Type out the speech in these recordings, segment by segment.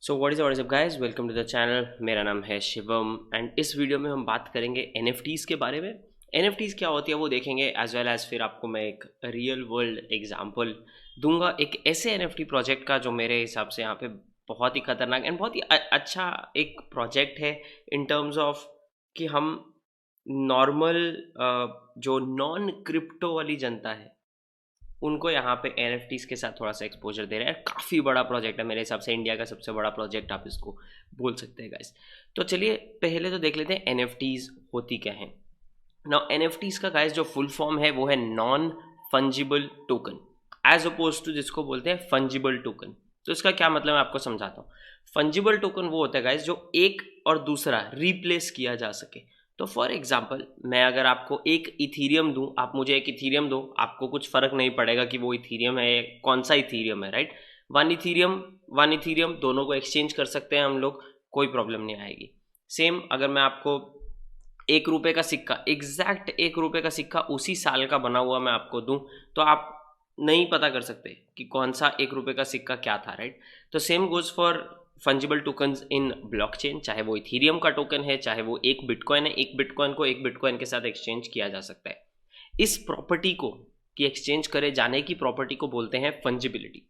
So what is up guys, welcome to the channel. मेरा नाम है शिवम एंड इस वीडियो में हम बात करेंगे एनएफटीज़ के बारे में। एनएफटीज़ क्या होती है वो देखेंगे, एज वेल एज फिर आपको मैं एक रियल वर्ल्ड एग्जांपल दूंगा एक ऐसे एनएफटी प्रोजेक्ट का जो मेरे हिसाब से यहाँ पे बहुत ही खतरनाक एंड बहुत ही अच्छा एक प्रोजेक्ट है इन टर्म्स ऑफ कि हम नॉर्मल जो नॉन क्रिप्टो वाली जनता है उनको यहाँ पे एनएफटीज के साथ थोड़ा सा एक्सपोजर दे रहे हैं। काफ़ी बड़ा प्रोजेक्ट है मेरे हिसाब से, इंडिया का सबसे बड़ा प्रोजेक्ट आप इसको बोल सकते हैं गाइस। तो चलिए पहले तो देख लेते हैं एनएफटीज होती क्या है। नाउ एनएफटीज का गाइस जो फुल फॉर्म है वो है non fungible token, as opposed to जिसको बोलते हैं फंजिबल टोकन। तो इसका क्या मतलब मैं आपको समझाता हूँ। फंजिबल टोकन वो होता है गाइस जो एक और दूसरा रिप्लेस किया जा सके। तो फॉर एग्जाम्पल मैं अगर आपको एक इथीरियम दूं, आप मुझे एक इथीरियम दो, आपको कुछ फर्क नहीं पड़ेगा कि वो इथीरियम है कौन सा इथीरियम है, राइट। वन इथीरियम दोनों को एक्सचेंज कर सकते हैं हम लोग, कोई प्रॉब्लम नहीं आएगी। सेम अगर मैं आपको 1 रुपए का सिक्का, एग्जैक्ट 1 रुपए का सिक्का उसी साल का बना हुआ मैं आपको दूं, तो आप नहीं पता कर सकते कि कौन सा 1 रुपए का सिक्का क्या था, राइट। तो same goes for fungible tokens in blockchain, चाहे वो इथीरियम का टोकन है चाहे वो एक बिटकॉइन है, एक बिटकॉइन को एक बिटकॉइन के साथ एक्सचेंज किया जा सकता है। इस प्रॉपर्टी को कि एक्सचेंज करे जाने की प्रॉपर्टी को बोलते हैं फंजिबिलिटी।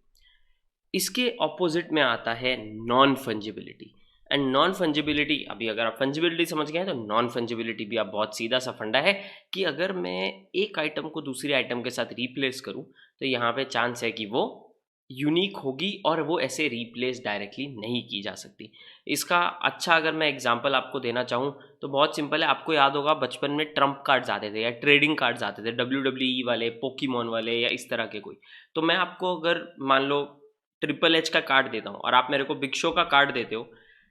इसके ऑपोजिट में आता है नॉन फंजिबिलिटी। एंड नॉन फंजिबिलिटी, अभी अगर आप फंजिबिलिटी समझ गए हैं तो नॉन फंजिबिलिटी भी आप बहुत सीधा सा फंडा है कि अगर मैं एक आइटम को दूसरे आइटम के साथ रिप्लेस करूं तो यहाँ पे चांस है कि वो यूनिक होगी और वो ऐसे रिप्लेस डायरेक्टली नहीं की जा सकती। इसका अच्छा अगर मैं एग्जांपल आपको देना चाहूँ तो बहुत सिंपल है। आपको याद होगा बचपन में ट्रम्प कार्ड्स आते थे या ट्रेडिंग कार्ड्स आते थे, WWE वाले, पोकीमोन वाले या इस तरह के कोई। तो मैं आपको अगर मान लो ट्रिपल एच का कार्ड देता हूँ और आप मेरे को बिग शो का कार्ड देते हो,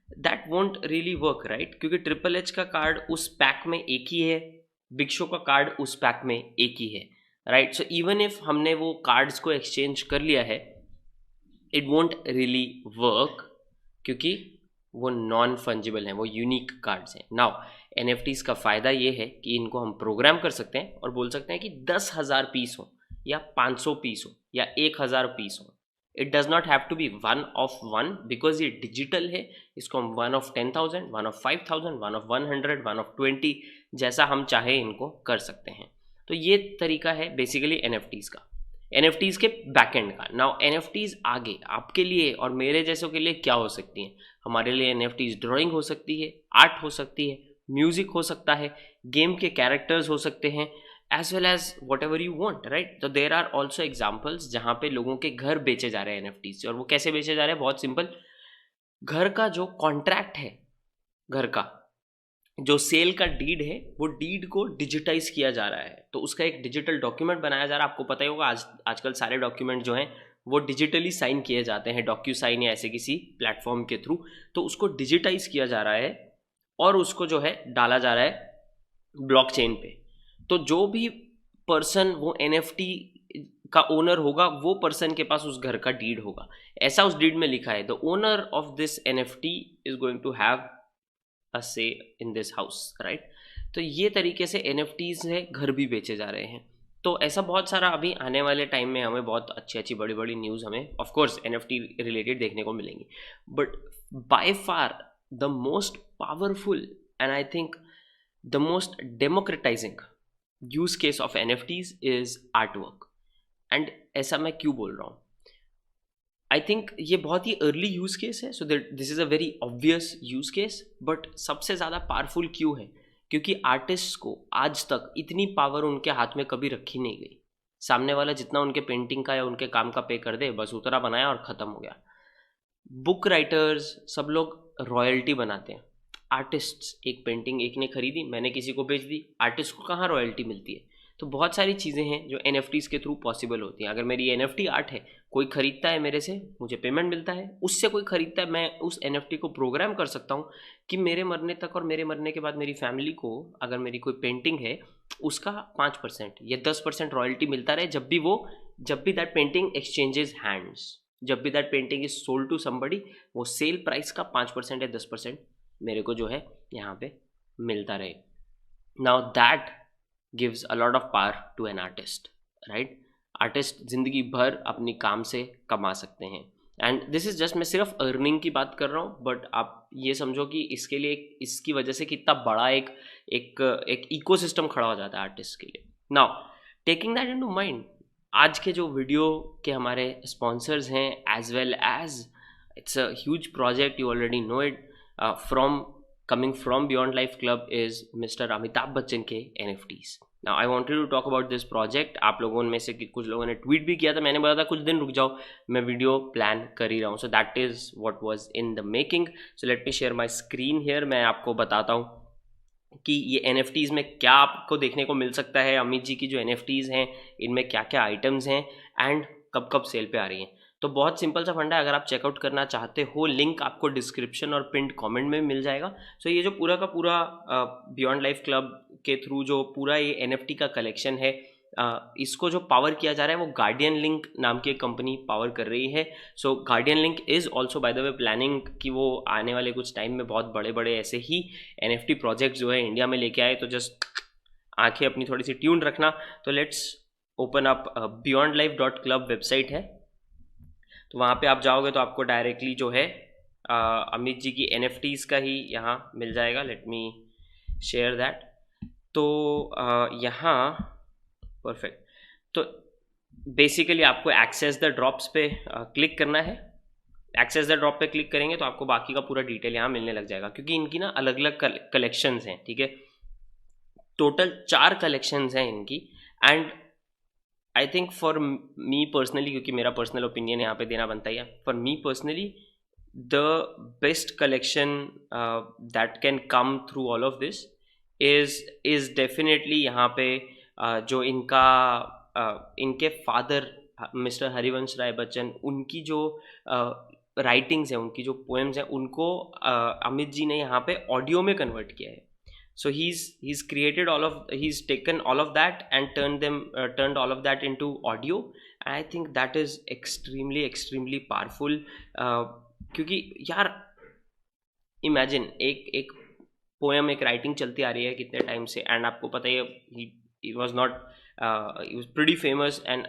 that won't really work, right. क्योंकि ट्रिपल एच का कार्ड उस पैक में एक ही है, बिग शो का कार्ड उस पैक में एक ही है, राइट। सो इवन इफ हमने वो कार्ड्स को एक्सचेंज कर लिया है, इट वोंट रियली वर्क क्योंकि वो नॉन फंजिबल हैं, वो यूनिक कार्ड्स हैं। नाउ एनएफटीज का फ़ायदा ये है कि इनको हम प्रोग्राम कर सकते हैं और बोल सकते हैं कि 10,000 पीस हो या 500 पीस हो या 1,000 पीस हो। It does not have to be one of one because ये डिजिटल है। इसको हम 1 of 10,000, 1 of 5,000, 1 of 100, 1 of 20 जैसा हम चाहे इनको कर सकते हैं। तो ये तरीका है बेसिकली एनएफटीज का, एनएफटीज के बैकएंड का। नाउ एनएफटीज आगे आपके लिए और मेरे जैसों के लिए क्या हो सकती हैं। हमारे लिए एनएफटीज ड्राइंग हो सकती है, आर्ट हो सकती है, म्यूजिक हो सकता है, गेम के कैरेक्टर्स हो सकते हैं, as well as whatever you want, right. तो देर आर ऑल्सो एग्जाम्पल्स जहाँ पे लोगों के घर बेचे जा रहे हैं एनएफटीज से। और वो कैसे बेचे जा रहे हैं, बहुत सिंपल। घर का जो कॉन्ट्रैक्ट है, घर का जो सेल का डीड है, वो डीड को डिजिटाइज किया जा रहा है। तो उसका एक डिजिटल डॉक्यूमेंट बनाया जा रहा है। आपको पता ही होगा आजकल सारे डॉक्यूमेंट जो हैं वो डिजिटली साइन किए जाते हैं, डॉक्यू साइन या ऐसे किसी प्लेटफॉर्म के थ्रू। तो उसको डिजिटाइज किया जा रहा है और उसको जो है डाला जा रहा है ब्लॉकचेन पे। तो जो भी पर्सन वो एनएफटी का ओनर होगा, वो पर्सन के पास उस घर का डीड होगा। ऐसा उस डीड में लिखा है, the owner of this NFT is going to have a say in this house, right. तो ये तरीके से एनएफटीज है घर भी बेचे जा रहे हैं। तो ऐसा बहुत सारा अभी आने वाले टाइम में हमें बहुत अच्छी अच्छी बड़ी बड़ी न्यूज़ हमें ऑफ कोर्स एनएफटी रिलेटेड देखने को मिलेंगी। But by far the most powerful and I think the most democratising use case of NFTs is art work. And ऐसा मैं क्यों बोल रहा हूँ, आई थिंक ये बहुत ही अर्ली यूज केस है, so that this is a very obvious use case. But सबसे ज़्यादा पावरफुल क्यों है, क्योंकि आर्टिस्ट को आज तक इतनी पावर उनके हाथ में कभी रखी नहीं गई। सामने वाला जितना उनके पेंटिंग का या उनके काम का पे कर दे, बस उतना बनाया और ख़त्म हो गया। बुक राइटर्स सब लोग रॉयल्टी बनाते हैं। आर्टिस्ट्स, एक पेंटिंग एक ने खरीदी, मैंने किसी को बेच दी, आर्टिस्ट को कहाँ रॉयल्टी मिलती है। तो बहुत सारी चीज़ें हैं जो एनएफटीज के थ्रू पॉसिबल होती हैं। अगर मेरी एनएफटी आर्ट है, कोई खरीदता है मेरे से, मुझे पेमेंट मिलता है, उससे कोई खरीदता है, मैं उस एनएफटी को प्रोग्राम कर सकता हूँ कि मेरे मरने तक और मेरे मरने के बाद मेरी फैमिली को अगर मेरी कोई पेंटिंग है उसका 5% या 10% रॉयल्टी मिलता रहे जब भी दैट पेंटिंग एक्सचेंजेस हैंड्स, जब भी that painting is sold to somebody, वो सेल प्राइस का 5% या 10% मेरे को जो है यहाँ पे मिलता रहे। Now that gives a lot of power to an artist, right. Artist जिंदगी भर अपनी काम से कमा सकते हैं। एंड दिस इज़ जस्ट, मैं सिर्फ अर्निंग की बात कर रहा हूँ, बट आप ये समझो कि इसके लिए इसकी वजह से कितना बड़ा एक एक एक इकोसिस्टम खड़ा हो जाता है आर्टिस्ट के लिए. Now taking that into mind, आज के जो वीडियो के हमारे स्पॉन्सर्स हैं, as well as it's a huge project, you already know it, from coming from Beyond Life Club is Mr. Amitabh Bachchan के NFTs. Now I wanted to talk about this project. आप लोगों में से कुछ लोगों ने tweet भी किया था, मैंने बोला था कुछ दिन रुक जाओ, मैं वीडियो प्लान कर ही रहा हूँ. So that is what was in the making. So let me share my screen here. मैं आपको बताता हूँ कि ये NFTs में क्या आपको देखने को मिल सकता है. अमित जी की जो NFTs हैं इनमें क्या क्या आइटम्स हैं एंड कब कब सेल पे आ रही हैं. तो बहुत सिंपल सा फंडा है, अगर आप चेकआउट करना चाहते हो लिंक आपको डिस्क्रिप्शन और पिंड कमेंट में मिल जाएगा. सो ये जो पूरा का पूरा बियॉन्ड लाइफ क्लब के थ्रू जो पूरा ये NFT का कलेक्शन है, इसको जो पावर किया जा रहा है वो गार्डियन लिंक नाम की एक कंपनी पावर कर रही है. So Guardian Link is also by the way planning कि वो आने वाले कुछ टाइम में बहुत बड़े बड़े ऐसे ही NFT प्रोजेक्ट जो है इंडिया में लेके आए. तो जस्ट आंखें अपनी थोड़ी सी ट्यून रखना. तो let's open up beyondlife.club website है. तो वहाँ पे आप जाओगे तो आपको डायरेक्टली जो है अमित जी की NFTs का ही यहाँ मिल जाएगा. Let me share that. तो यहाँ परफेक्ट. तो बेसिकली आपको एक्सेस द ड्रॉप्स पे क्लिक करना है. एक्सेस द ड्रॉप पे क्लिक करेंगे तो आपको बाकी का पूरा डिटेल यहाँ मिलने लग जाएगा, क्योंकि इनकी ना अलग अलग कलेक्शंस हैं. ठीक है, टोटल 4 कलेक्शंस हैं इनकी. And I think for me personally, क्योंकि मेरा पर्सनल ओपिनियन यहाँ पे देना बनता ही है, for me personally the best collection that can come through all of this is definitely यहाँ पे जो इनका इनके फादर मिस्टर हरिवंश राय बच्चन, उनकी जो राइटिंग्स हैं, उनकी जो पोएम्स हैं, उनको अमित जी ने यहाँ पे ऑडियो में कन्वर्ट किया है. So he's created he's taken all of that and turned all of that into audio. And I think that is extremely powerful. क्योंकि यार imagine एक पोएम, एक राइटिंग चलती आ रही है कितने टाइम से, एंड आपको पता है he was not he was pretty famous. and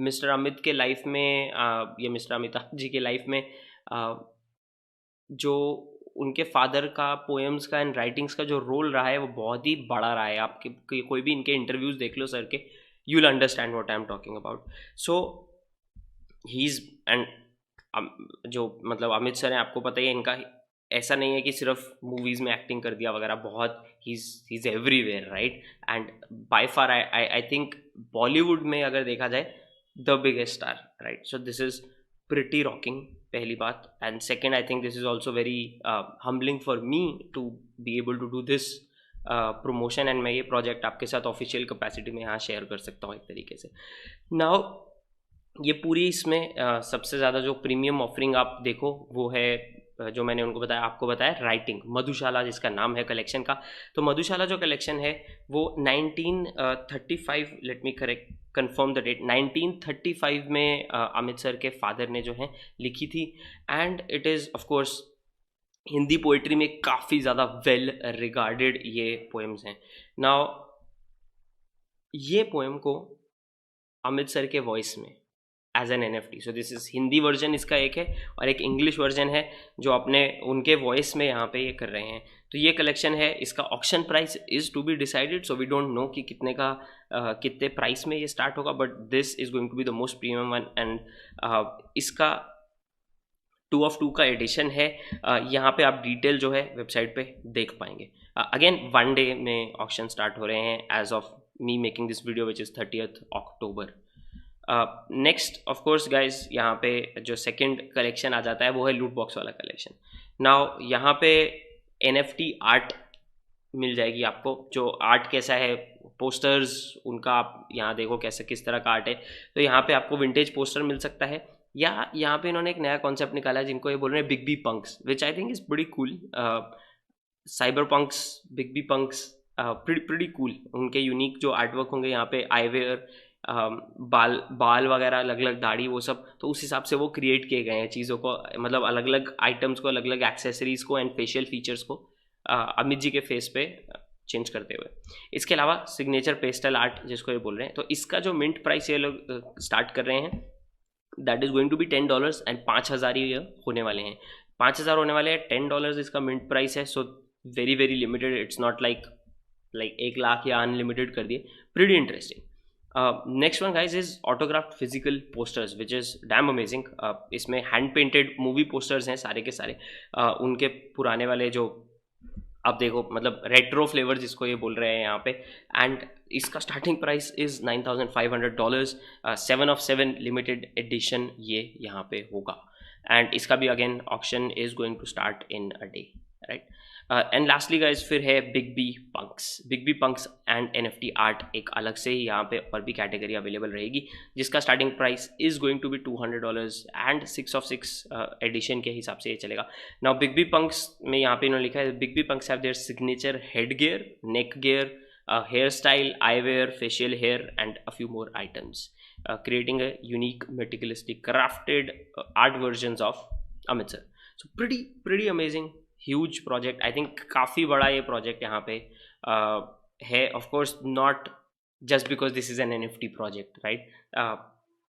mister Amit के लाइफ में ये मिस्टर अमिताभ जी के लाइफ में जो उनके फादर का पोएम्स का एंड राइटिंग्स का जो रोल रहा है वो बहुत ही बड़ा रहा है. आपके कोई भी इनके इंटरव्यूज़ देख लो सर के, you will understand what I am talking about. So he is and जो मतलब अमित सर हैं, आपको पता ही है इनका ऐसा नहीं है कि सिर्फ मूवीज़ में एक्टिंग कर दिया वगैरह, बहुत ही is everywhere, right. And by far I think Bollywood में अगर देखा जाए the biggest star, right. So this is pretty rocking, पहली बात. And second, I think this is also very humbling for me to be able to do this promotion, and मैं ये project आपके साथ ऑफिशियल कैपेसिटी में यहाँ share कर सकता हूँ एक तरीके से. नाउ ये पूरी इसमें सबसे ज़्यादा जो प्रीमियम ऑफरिंग आप देखो वो है जो मैंने उनको बताया, आपको बताया, राइटिंग मधुशाला जिसका नाम है कलेक्शन का. तो मधुशाला जो कलेक्शन है वो 1935, let me correct confirm the date, 1935 में अमित सर के फादर ने जो है लिखी थी. And it is of course Hindi poetry में काफ़ी ज़्यादा वेल रिगार्डेड ये पोएम्स हैं. नाउ ये पोएम को अमित सर के वॉइस में as an NFT, so this is Hindi version इसका एक है, और एक इंग्लिश वर्जन है जो अपने उनके वॉइस में यहाँ पे ये कर रहे हैं. तो ये कलेक्शन है, इसका auction price is to be decided, so we don't know कि कितने प्राइस में ये स्टार्ट होगा, but this is going to be the most premium one. And इसका 2 of 2 का एडिशन है. यहाँ पे आप डिटेल जो है वेबसाइट पे देख पाएंगे. अगेन 1 डे में ऑक्शन स्टार्ट हो रहे हैं as of me making this video, which is 30th October. Next of course guys, यहाँ पे जो सेकंड कलेक्शन आ जाता है वो है लूट बॉक्स वाला कलेक्शन. नाउ यहाँ पे NFT आर्ट मिल जाएगी आपको. जो आर्ट कैसा है, पोस्टर्स उनका आप यहाँ देखो कैसे किस तरह का आर्ट है. तो यहाँ पे आपको विंटेज पोस्टर मिल सकता है, या यहाँ पे इन्होंने एक नया कॉन्सेप्ट निकाला है जिनको ये बोल रहे हैं big B punks, which I think is बड़ी cool. Cyber punks, big B punks, pretty cool. उनके यूनिक जो आर्टवर्क होंगे यहाँ पे, आईवेयर, बाल वगैरह, अलग अलग दाढ़ी, वो सब, तो उस हिसाब से वो क्रिएट किए गए हैं चीज़ों को, मतलब अलग अलग आइटम्स को, अलग अलग एक्सेसरीज़ को एंड फेशियल फीचर्स को अमित जी के फेस पे चेंज करते हुए. इसके अलावा सिग्नेचर पेस्टल आर्ट जिसको ये बोल रहे हैं, तो इसका जो मिंट प्राइस ये लोग स्टार्ट कर रहे हैं that is going to be $10 and 5,000 ही होने वाले हैं, 5,000 होने वाले हैं। $10 इसका मिंट प्राइस है, so very very limited, it's not like 1 lakh या अनलिमिटेड कर दिए। Pretty interesting. Next one guys is autographed physical posters which is damn amazing. इसमें हैंड पेंटेड मूवी पोस्टर्स हैं सारे के सारे, उनके पुराने वाले जो आप देखो, मतलब रेट्रो फ्लेवर जिसको ये बोल रहे हैं यहाँ पे। एंड इसका starting price is $9,500, 7 of 7 limited edition ये यहाँ पे होगा। एंड इसका भी again auction is going to start in a day, right. And lastly guys फिर है big B punks and NFT art, एक अलग से ही यहाँ पे और भी कैटेगरी अवेलेबल रहेगी, जिसका starting price is going to be $200 and 6 of 6 edition के हिसाब से ये चलेगा। नाउ बिग बी पंक्स में यहाँ पे इन्होंने लिखा है big B punks have their signature head gear, neck gear, hair style, eyewear, facial hair and a few more items, creating a unique, meticulously crafted art versions of Amritsar. So pretty amazing, huge project. I think काफ़ी बड़ा ये project यहाँ पे है. Of course not just because this is an NFT project, right?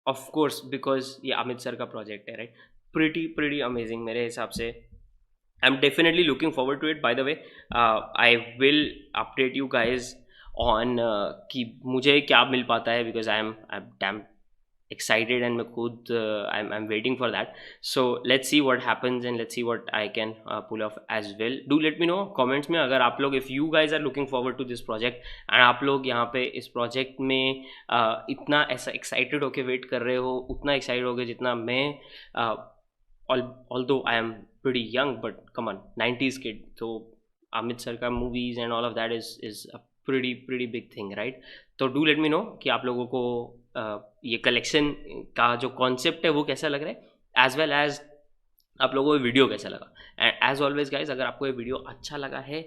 Of course because ये अमृतसर का project है, right? Pretty amazing मेरे हिसाब से. I'm definitely looking forward to it. By the way, I will update you guys on कि मुझे क्या मिल पाता है, because I'm damn excited and मैं खुद I'm waiting for that. So let's see what happens and let's see what I can pull off as well. Do let me know comments में अगर आप लोग, if you guys are looking forward to this project and आप लोग यहाँ पे इस project में इतना ऐसा excited होके wait कर रहे हो, उतना excited होगे जितना मैं, although I am pretty young, but come on, 90s kid, so Amritsar का movies and all of that is a pretty big thing, right? तो do let me know कि आप लोगों को ये कलेक्शन का जो कॉन्सेप्ट है वो कैसा लग रहा है, एज वेल एज आप लोगों को वीडियो कैसा लगा। एंड एज ऑलवेज गाइज, अगर आपको ये वीडियो अच्छा लगा है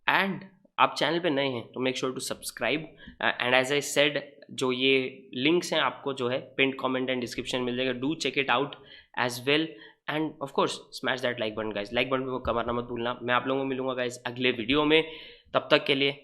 एंड आप चैनल पे नए हैं तो make sure to subscribe. And as I said, जो ये लिंक्स हैं आपको जो है पिन कमेंट एंड डिस्क्रिप्शन मिल जाएगा, do check it out as well. And of course smash that like button guys, like button को कमाना मत भूलना। मैं आप लोगों को मिलूंगा गाइज अगले वीडियो में, तब तक के लिए